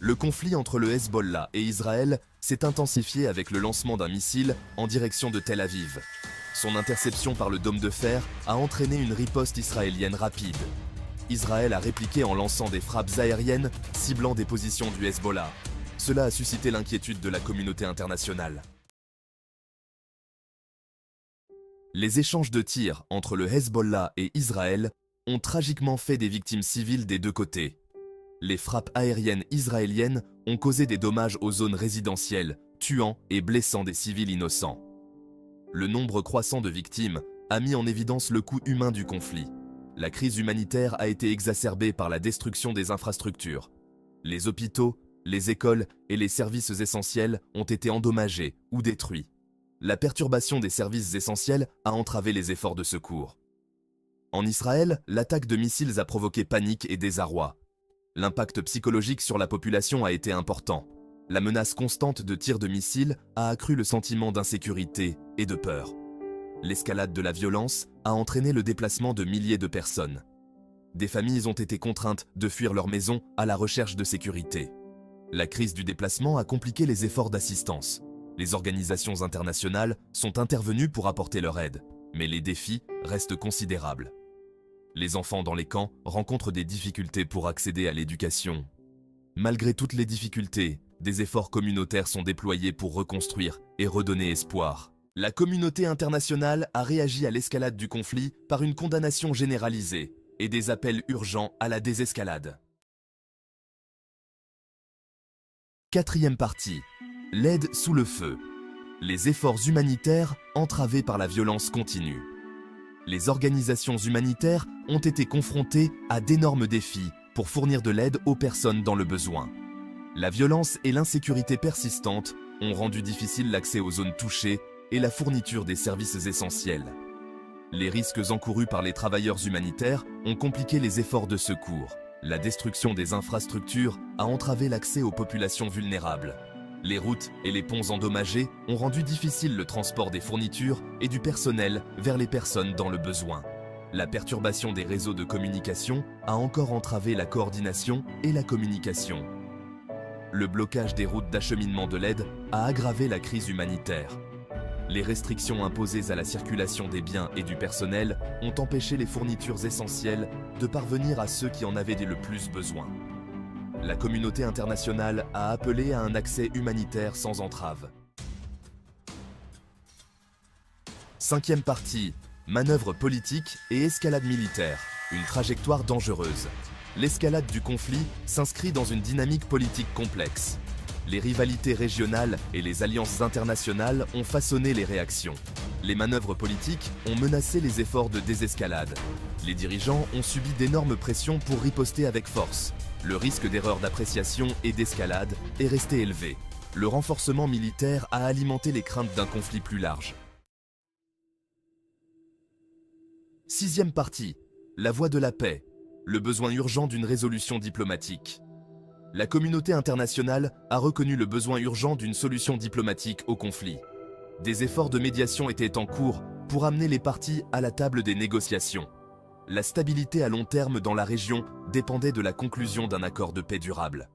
Le conflit entre le Hezbollah et Israël s'est intensifié avec le lancement d'un missile en direction de Tel Aviv. Son interception par le dôme de fer a entraîné une riposte israélienne rapide. Israël a répliqué en lançant des frappes aériennes ciblant des positions du Hezbollah. Cela a suscité l'inquiétude de la communauté internationale. Les échanges de tirs entre le Hezbollah et Israël ont tragiquement fait des victimes civiles des deux côtés. Les frappes aériennes israéliennes ont causé des dommages aux zones résidentielles, tuant et blessant des civils innocents. Le nombre croissant de victimes a mis en évidence le coût humain du conflit. La crise humanitaire a été exacerbée par la destruction des infrastructures. Les hôpitaux, les écoles et les services essentiels ont été endommagés ou détruits. La perturbation des services essentiels a entravé les efforts de secours. En Israël, l'attaque de missiles a provoqué panique et désarroi. L'impact psychologique sur la population a été important. La menace constante de tirs de missiles a accru le sentiment d'insécurité et de peur. L'escalade de la violence a entraîné le déplacement de milliers de personnes. Des familles ont été contraintes de fuir leur maison à la recherche de sécurité. La crise du déplacement a compliqué les efforts d'assistance. Les organisations internationales sont intervenues pour apporter leur aide, mais les défis restent considérables. Les enfants dans les camps rencontrent des difficultés pour accéder à l'éducation. Malgré toutes les difficultés, des efforts communautaires sont déployés pour reconstruire et redonner espoir. La communauté internationale a réagi à l'escalade du conflit par une condamnation généralisée et des appels urgents à la désescalade. Quatrième partie. L'aide sous le feu. Les efforts humanitaires entravés par la violence continue. Les organisations humanitaires ont été confrontées à d'énormes défis pour fournir de l'aide aux personnes dans le besoin. La violence et l'insécurité persistantes ont rendu difficile l'accès aux zones touchées et la fourniture des services essentiels. Les risques encourus par les travailleurs humanitaires ont compliqué les efforts de secours. La destruction des infrastructures a entravé l'accès aux populations vulnérables. Les routes et les ponts endommagés ont rendu difficile le transport des fournitures et du personnel vers les personnes dans le besoin. La perturbation des réseaux de communication a encore entravé la coordination et la communication. Le blocage des routes d'acheminement de l'aide a aggravé la crise humanitaire. Les restrictions imposées à la circulation des biens et du personnel ont empêché les fournitures essentielles de parvenir à ceux qui en avaient le plus besoin. La communauté internationale a appelé à un accès humanitaire sans entrave. Cinquième partie, manœuvres politiques et escalade militaire, une trajectoire dangereuse. L'escalade du conflit s'inscrit dans une dynamique politique complexe. Les rivalités régionales et les alliances internationales ont façonné les réactions. Les manœuvres politiques ont menacé les efforts de désescalade. Les dirigeants ont subi d'énormes pressions pour riposter avec force. Le risque d'erreur d'appréciation et d'escalade est resté élevé. Le renforcement militaire a alimenté les craintes d'un conflit plus large. Sixième partie, la voie de la paix, le besoin urgent d'une résolution diplomatique. La communauté internationale a reconnu le besoin urgent d'une solution diplomatique au conflit. Des efforts de médiation étaient en cours pour amener les parties à la table des négociations. La stabilité à long terme dans la région dépendait de la conclusion d'un accord de paix durable.